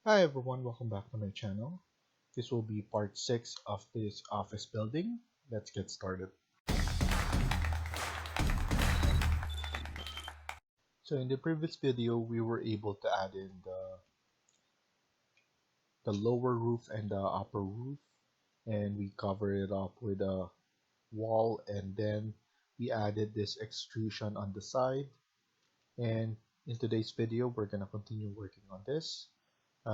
Hi everyone, welcome back to my channel. This will be part 6 of this office building. Let's get started. So in the previous video, we were able to add in the lower roof and the upper roof, and we covered it up with a wall, and then we added this extrusion on the side. And in today's video, we're going to continue working on this.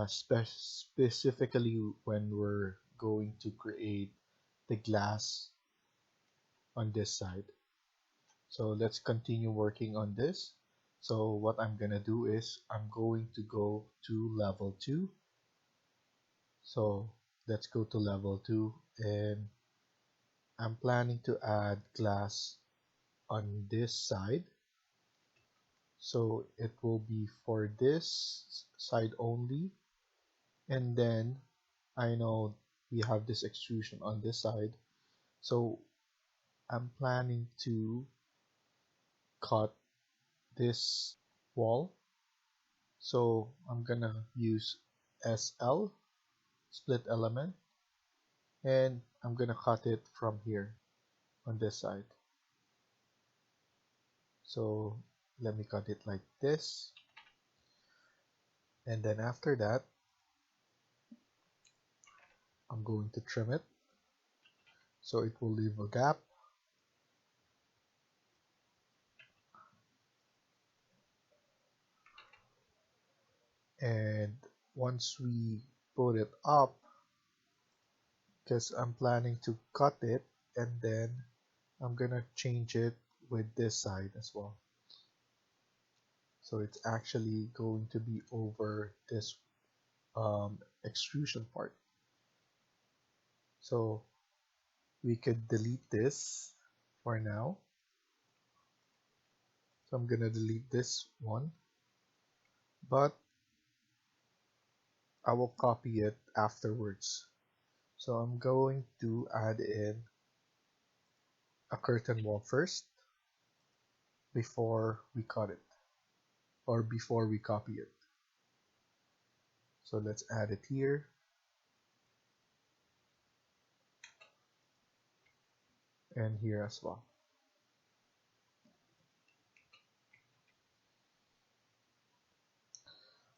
Specifically when we're going to create the glass on this side. So let's continue working on this. So what I'm gonna do is I'm going to go to level 2. So let's go to level 2, and I'm planning to add glass on this side. So it will be for this side only, and then I know we have this extrusion on this side, so I'm planning to cut this wall. So I'm gonna use SL, split element, and I'm gonna cut it from here on this side. So let me cut it like this, and then after that I'm going to trim it so it will leave a gap. And once we put it up, because I'm planning to cut it, and then I'm gonna change it with this side as well. So it's actually going to be over this extrusion part. So we could delete this for now. So I'm gonna delete this one, but I will copy it afterwards. So I'm going to add in a curtain wall first before we cut it, or before we copy it. So let's add it here. And here as well.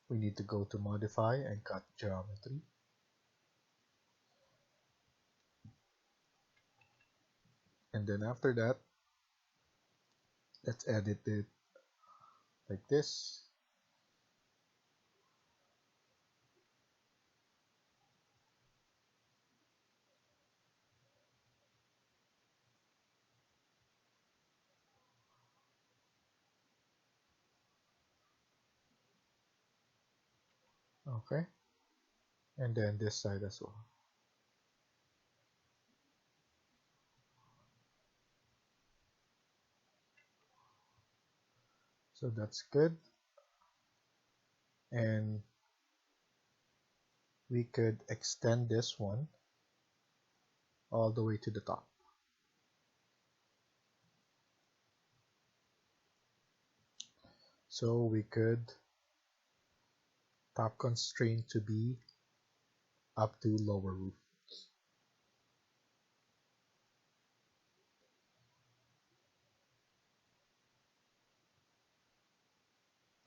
We need to go to modify and cut geometry. And then after that, let's edit it like this. Okay. And then this side as well. So that's good. And we could extend this one all the way to the top. So we could top constraint to be up to lower roof.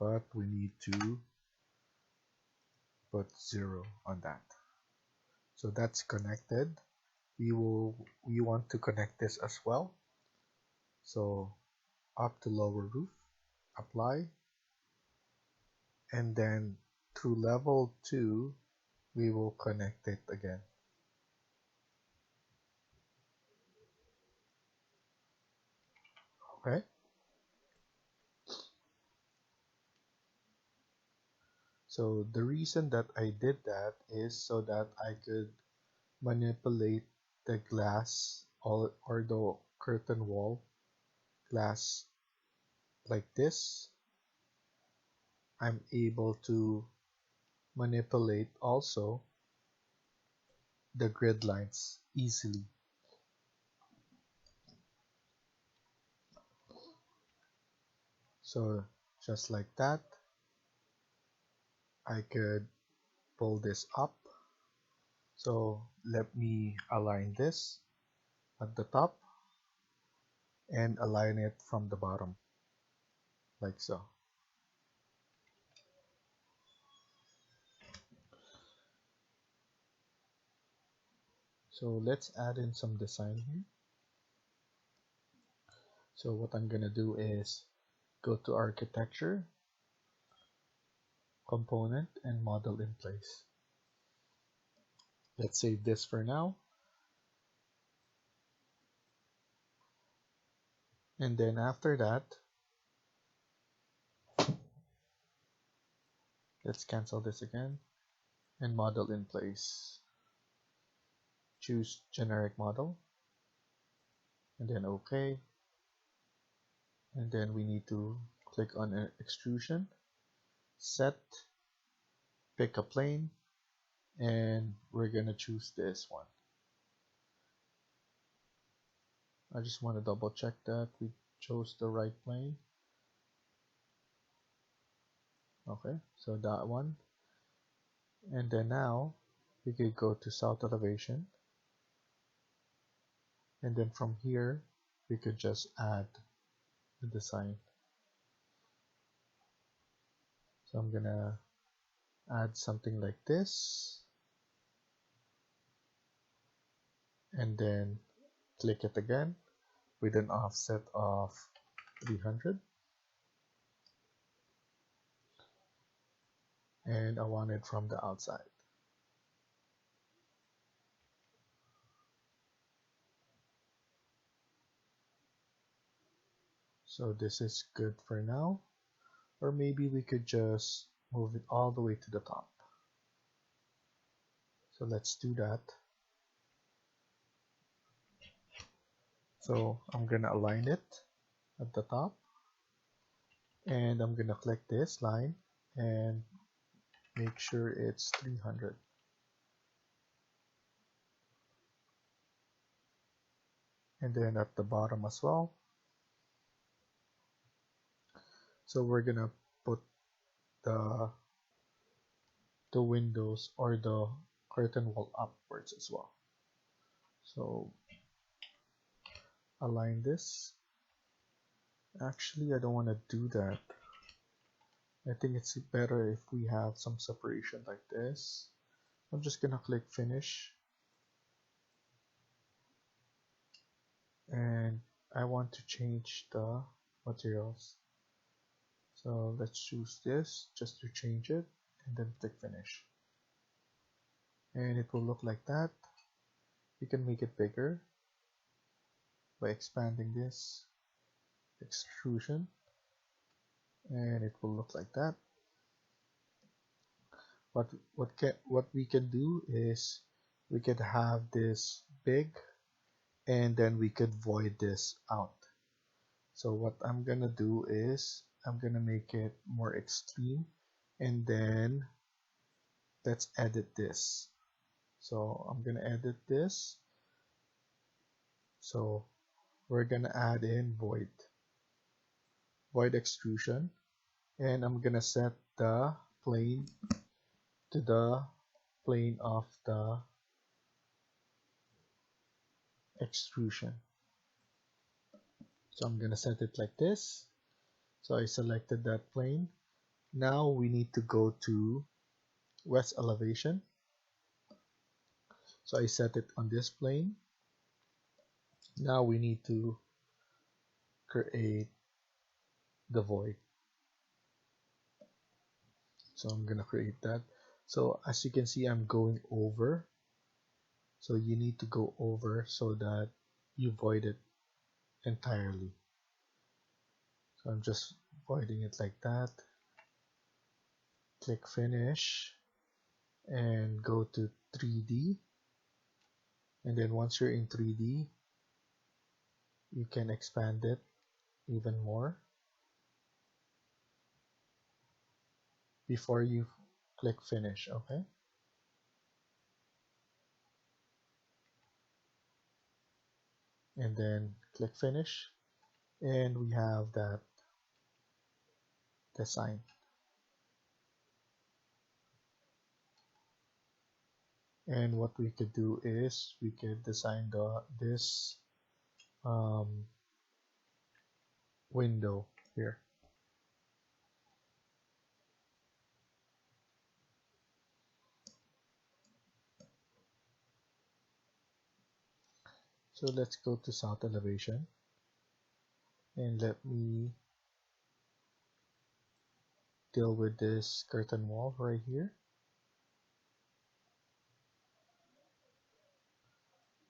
But we need to put 0 on that. So that's connected. We want to connect this as well. So up to lower roof, apply, and then through level 2 we will connect it again. Okay. So the reason that I did that is so that I could manipulate the glass or the curtain wall glass like this. I'm able to manipulate also the grid lines easily. So just like that, I could pull this up. So let me align this at the top and align it from the bottom, like so. So let's add in some design here. So what I'm gonna do is go to architecture, component, and model in place. Let's save this for now. And then after that, let's cancel this again and model in place. Choose generic model and then OK. And then we need to click on extrusion, set, pick a plane, and we're gonna choose this one. I just want to double check that we chose the right plane. Okay, so that one. And then now we could go to south elevation. And then from here, we could just add the design. So I'm gonna add something like this. And then click it again with an offset of 300. And I want it from the outside. So this is good for now. Or maybe we could just move it all the way to the top. So let's do that. So I'm gonna align it at the top. And I'm gonna click this line and make sure it's 300. And then at the bottom as well. So we're gonna put the windows or the curtain wall upwards as well. So align this. Actually, I don't want to do that. I think it's better if we have some separation like this. I'm just gonna click finish. And I want to change the materials. So let's choose this just to change it and then click finish. And it will look like that. You can make it bigger by expanding this, extrusion, and it will look like that. What we can do is we could have this big and then we could void this out. So what I'm gonna do is I'm gonna make it more extreme and then let's edit this. So I'm gonna edit this. So we're gonna add in void extrusion, and I'm gonna set the plane to the plane of the extrusion. So I'm gonna set it like this. So I selected that plane. Now we need to go to west elevation. So I set it on this plane. Now we need to create the void. So I'm gonna create that. So as you can see, I'm going over. So you need to go over so that you void it entirely. So I'm just voiding it like that. Click finish and go to 3D. And then once you're in 3D, you can expand it even more before you click finish, okay? And then click finish, and we have that design. And what we could do is we could design this window here. So let's go to south elevation and let me deal with this curtain wall right here.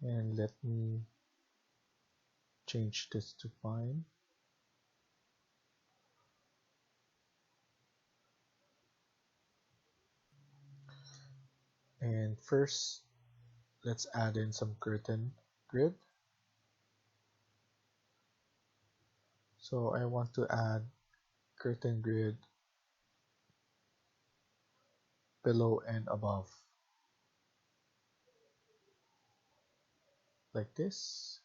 And let me change this to pine. And first, let's add in some curtain grid. So I want to add curtain grid below and above, like this.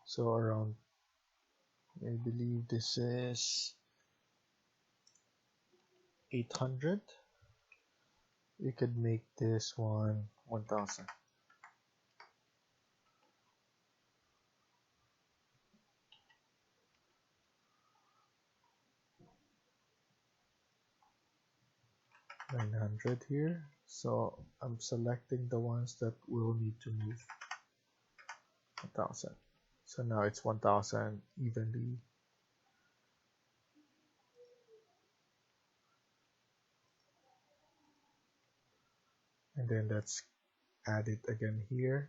So around, I believe this is 800. We could make this one 1000. $900 here. So I'm selecting the ones that will need to move 1000. So now it's 1000 evenly. And then let's add it again here.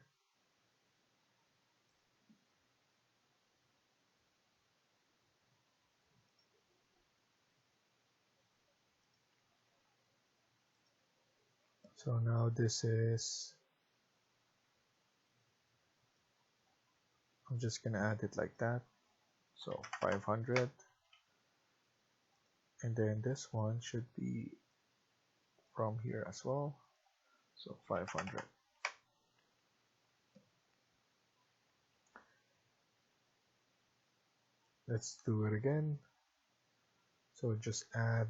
So now this is, I'm just gonna add it like that. So 500. And then this one should be from here as well. So 500. Let's do it again. So just add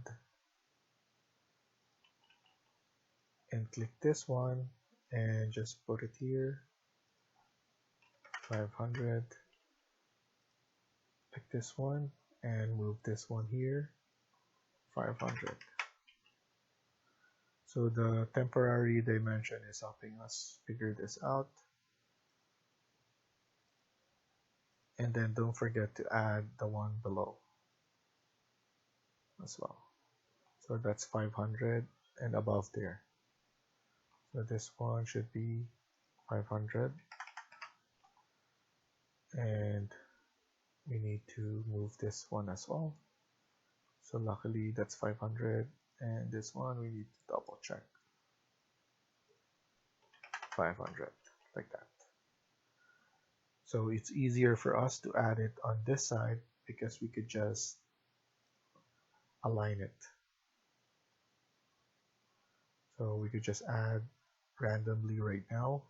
and click this one and just put it here. 500. Pick this one and move this one here. 500. So the temporary dimension is helping us figure this out. And then don't forget to add the one below as well. So that's 500 and above there. So this one should be 500. And we need to move this one as well. So luckily that's 500. And this one we need to double check. 500, like that. So it's easier for us to add it on this side because we could just align it. So we could just add randomly right now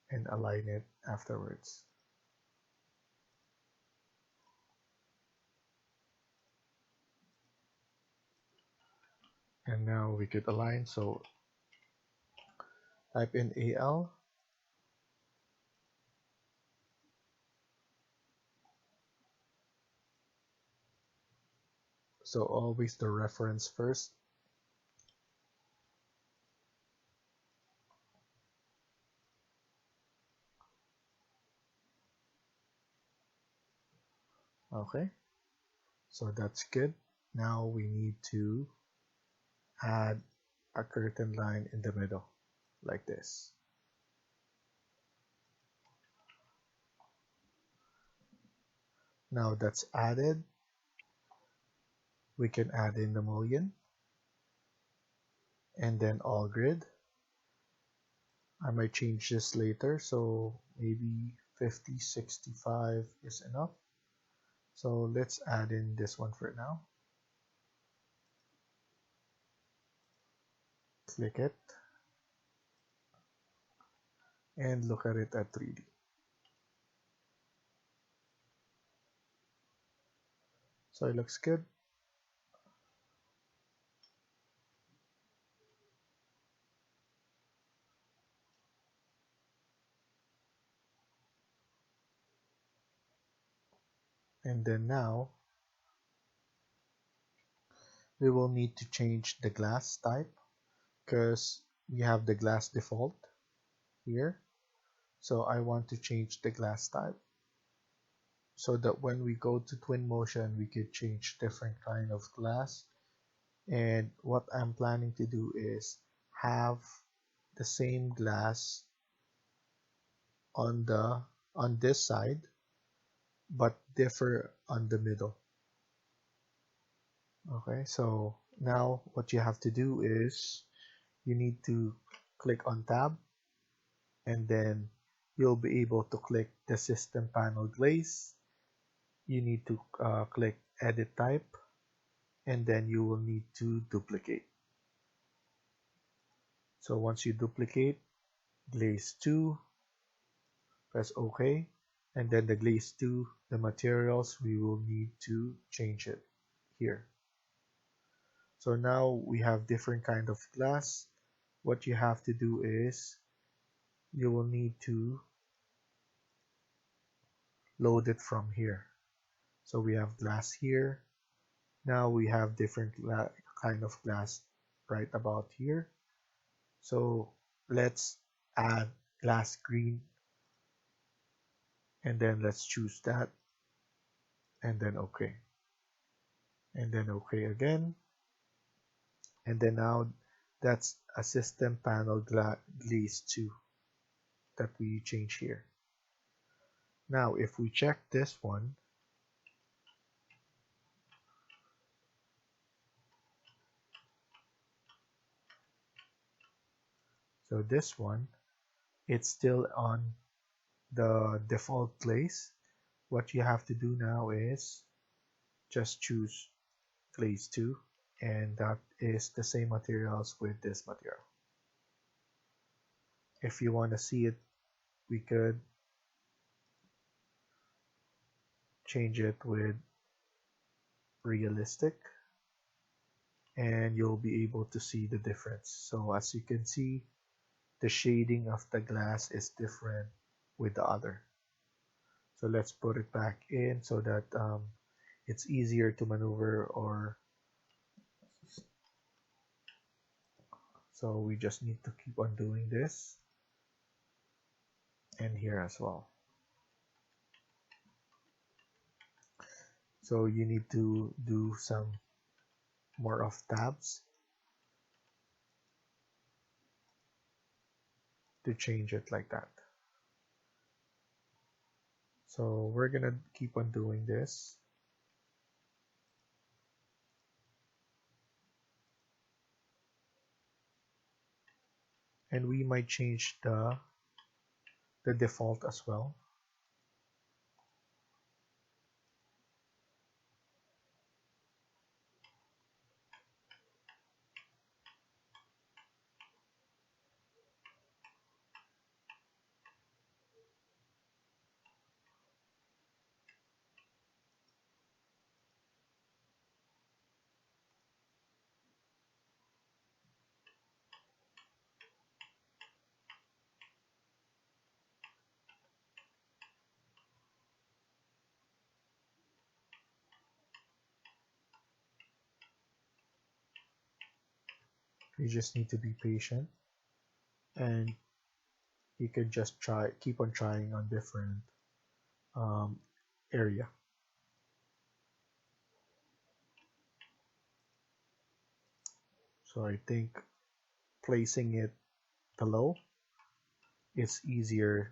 and align it afterwards. And now we could align. So type in AL. So always the reference first. Okay, so that's good. Now we need to add a curtain line in the middle, like this. Now that's added. We can add in the mullion and then all grid. I might change this later, so maybe 50, 65 is enough. So let's add in this one for now. Click it and look at it at 3D. So it looks good. And then now we will need to change the glass type because we have the glass default here. So I want to change the glass type so that when we go to Twinmotion, we could change different kind of glass. And what I'm planning to do is have the same glass on this side, but differ on the middle. Okay, so now what you have to do is you need to click on tab, and then you'll be able to click the system panel glaze. You need to click edit type, and then you will need to duplicate. So once you duplicate, glaze 2, press OK, and then the glaze 2, the materials, we will need to change it here. So now we have different kind of glass. What you have to do is you will need to load it from here. So we have glass here. Now we have different kind of glass right about here. So let's add glass green, and then let's choose that, and then OK, and then OK again, and then now that's a system panel glaze 2 that we change here. Now if we check this one, so this one, it's still on the default glaze. What you have to do now is just choose glaze 2, and that is the same materials with this material. If you want to see it, we could change it with realistic, and you'll be able to see the difference. So as you can see, the shading of the glass is different with the other. So let's put it back in so that it's easier to maneuver, or so we just need to keep on doing this, and here as well. So you need to do some more of tabs to change it like that. So we're gonna keep on doing this. And we might change the default as well. You just need to be patient, and you could just keep on trying on different area. So I think placing it below is easier.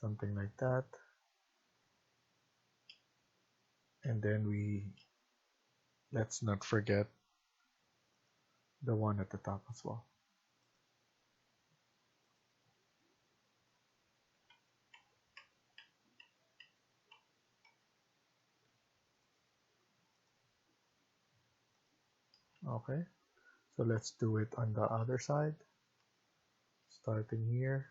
Something like that. And then let's not forget the one at the top as well. Okay, so let's do it on the other side, starting here.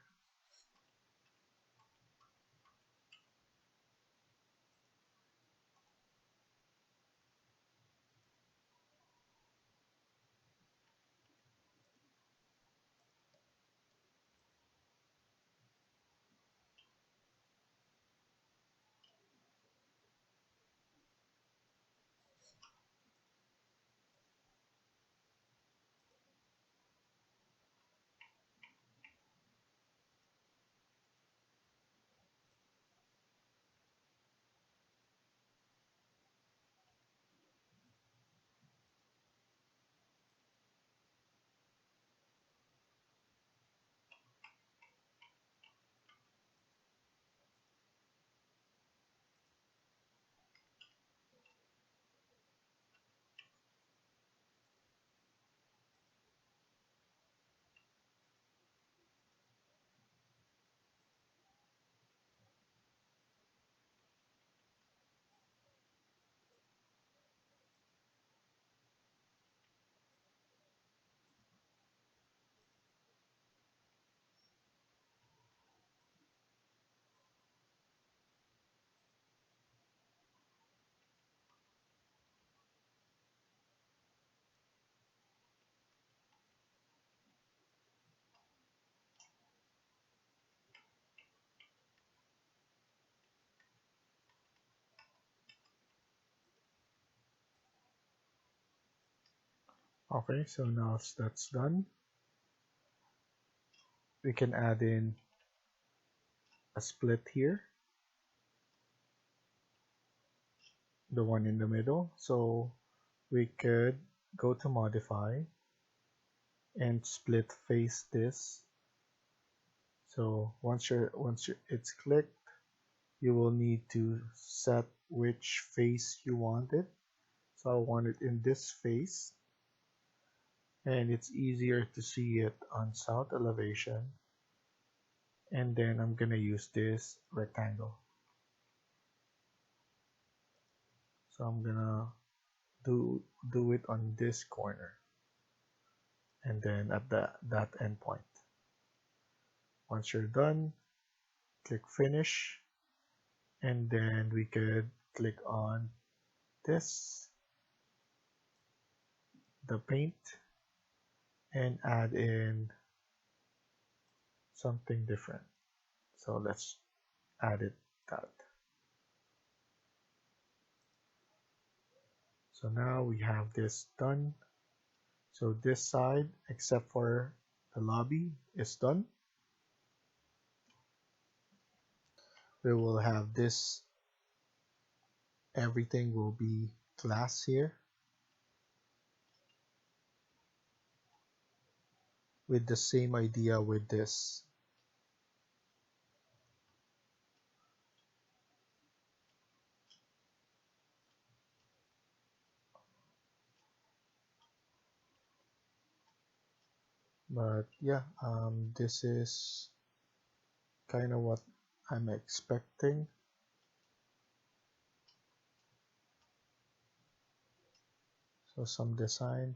Okay, so now that's done, we can add in a split here, the one in the middle. So we could go to modify and split face this. So once it's clicked, you will need to set which face you want it. So I want it in this face, and it's easier to see it on south elevation. And then I'm gonna use this rectangle. So I'm gonna do it on this corner, and then at that endpoint. Once you're done, click finish, and then we could click on this, the paint, and add in something different. So let's add it that. So now we have this done. So this side, except for the lobby, is done. We will have this, everything will be glass here with the same idea with this. But yeah, this is kind of what I'm expecting. So some design.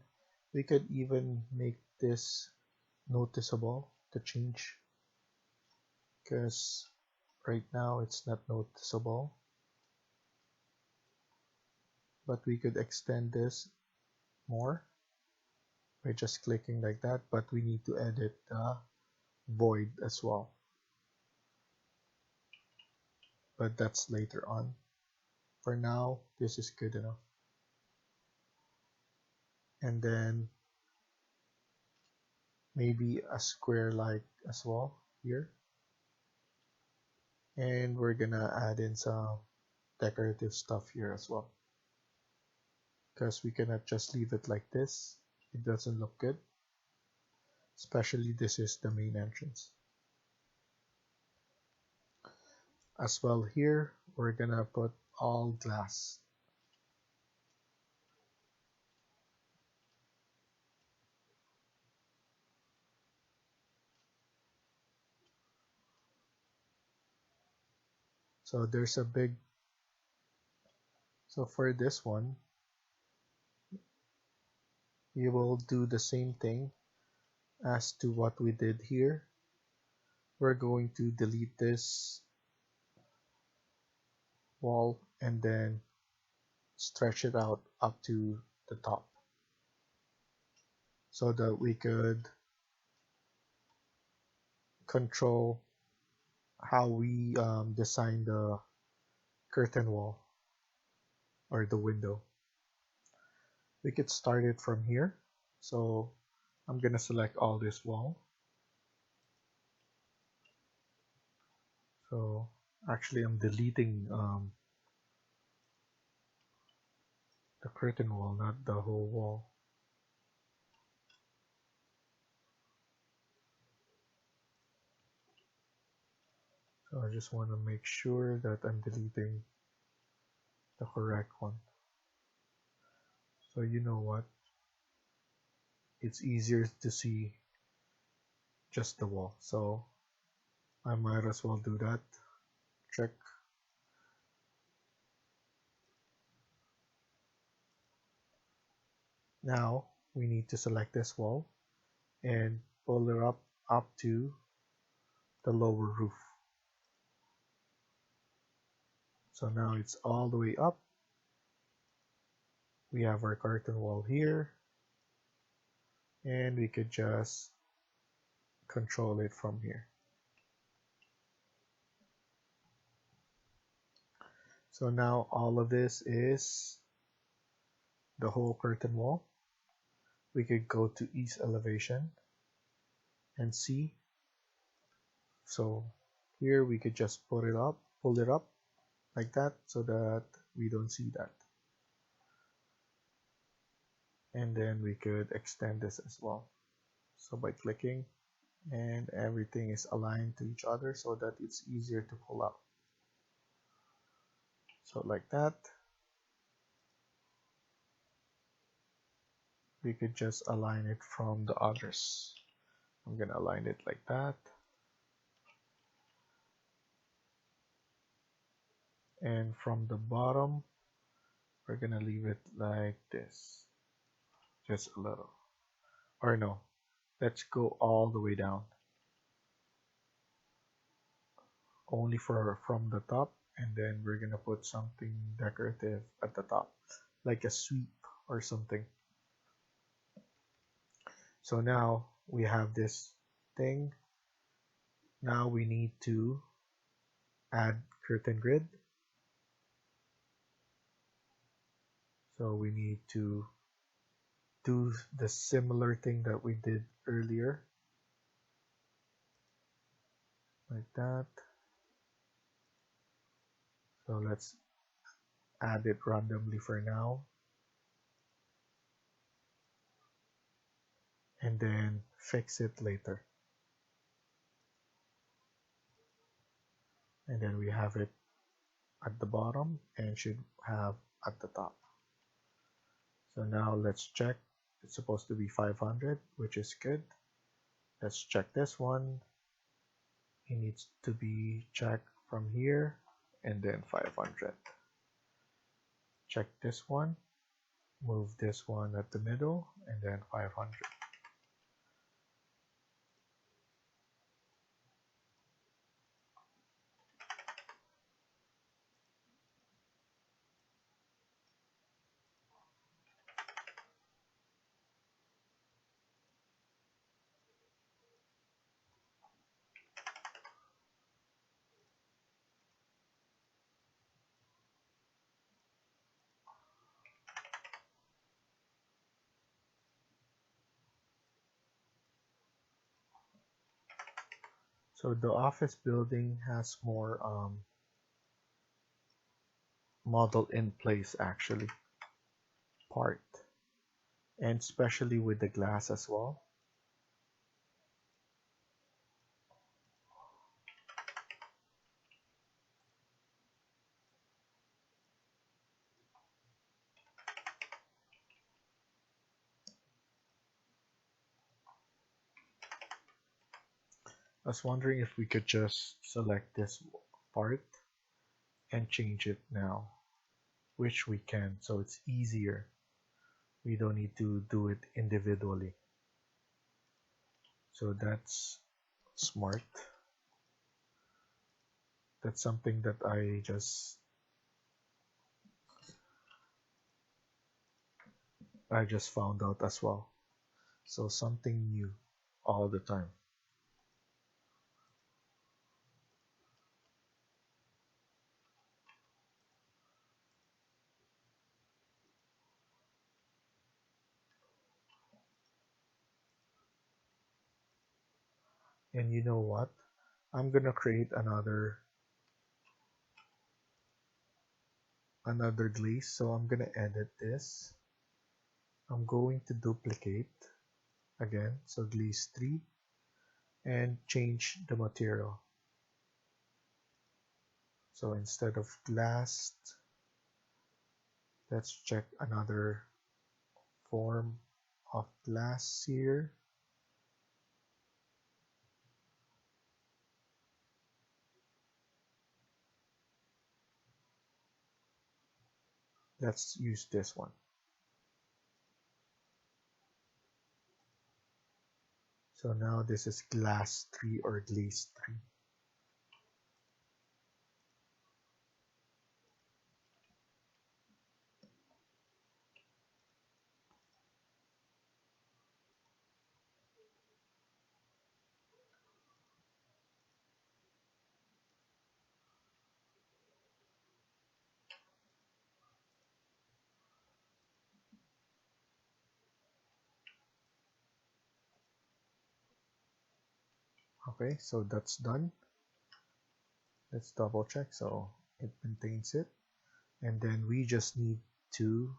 We could even make this noticeable to change, because right now it's not noticeable. But we could extend this more by just clicking like that, but we need to edit the void as well. But that's later on. For now, this is good enough. And then maybe a square like as well here. And we're gonna add in some decorative stuff here as well, because we cannot just leave it like this. It doesn't look good, especially this is the main entrance. As well here, we're gonna put all glass. So there's a big, so for this one, you will do the same thing as to what we did here. We're going to delete this wall and then stretch it out up to the top so that we could control how we design the curtain wall or the window. We could start it from here. So I'm gonna select all this wall. So actually I'm deleting the curtain wall, not the whole wall. So I just want to make sure that I'm deleting the correct one. So you know what? It's easier to see just the wall. So I might as well do that. Check. Now we need to select this wall and pull it up to the lower roof. So now it's all the way up. We have our curtain wall here, and we could just control it from here. So now all of this is the whole curtain wall. we could go to east elevation and see. So here we could just pull it up like that so that we don't see that. And then we could extend this as well. So by clicking, and everything is aligned to each other so that it's easier to pull out. So like that. We could just align it from the others. I'm gonna align it like that. And from the bottom, we're gonna leave it like this. Just a little. Or no, let's go all the way down. Only from the top, and then we're gonna put something decorative at the top, like a sweep or something. So now we have this thing. Now we need to add curtain grid. So we need to do the similar thing that we did earlier, like that. So let's add it randomly for now, and then fix it later. And then we have it at the bottom and should have at the top. So now let's check. It's supposed to be 500, which is good. Let's check this one. It needs to be checked from here and then 500. Check this one. Move this one at the middle and then 500. So the office building has more model in place actually, part, and especially with the glass as well. I was wondering if we could just select this part and change it now, which we can, so it's easier. We don't need to do it individually. So that's smart. That's something that I just found out as well. So something new all the time. And you know what? I'm gonna create another glaze. So I'm gonna edit this. I'm going to duplicate again. So glaze 3 and change the material. So instead of glass, let's check another form of glass here. Let's use this one. So now this is glass 3 or glaze 3. Okay, so that's done. Let's double check. So it maintains it. And then we just need to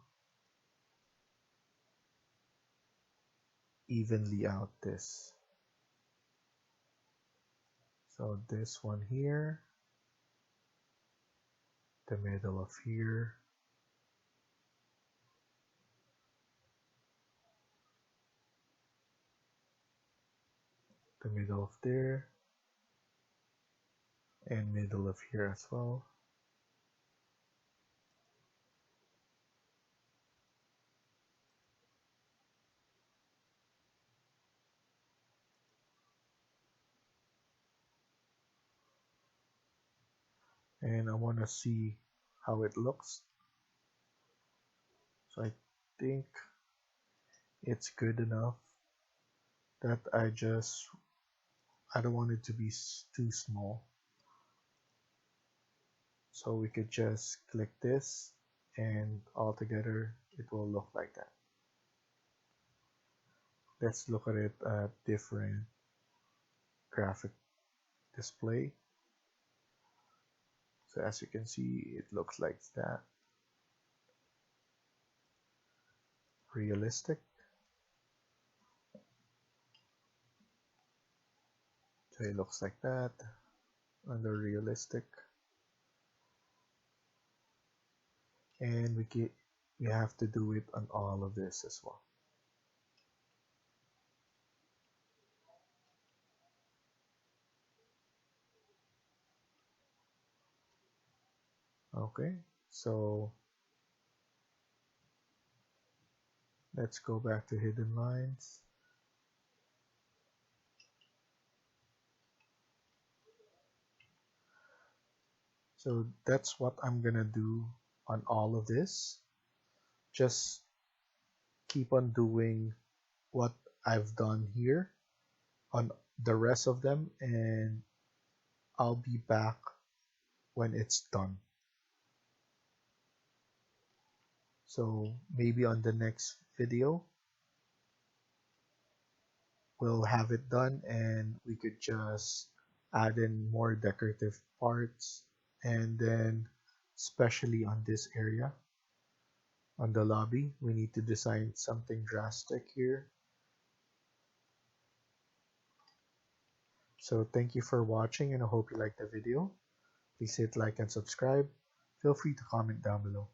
evenly out this. So this one here, the middle of here, the middle of there, and middle of here as well. And I want to see how it looks. So I think it's good enough that I don't want it to be too small. So we could just click this and altogether it will look like that. Let's look at it at different graphic display. So as you can see, it looks like that. Realistic. So it looks like that under realistic. And we have to do it on all of this as well. Okay, so let's go back to hidden lines. So that's what I'm gonna do on all of this. Just keep on doing what I've done here on the rest of them, and I'll be back when it's done. So maybe on the next video, we'll have it done and we could just add in more decorative parts. And then especially on this area, on the lobby, we need to design something drastic here. So thank you for watching and I hope you liked the video. Please hit like and subscribe. Feel free to comment down below.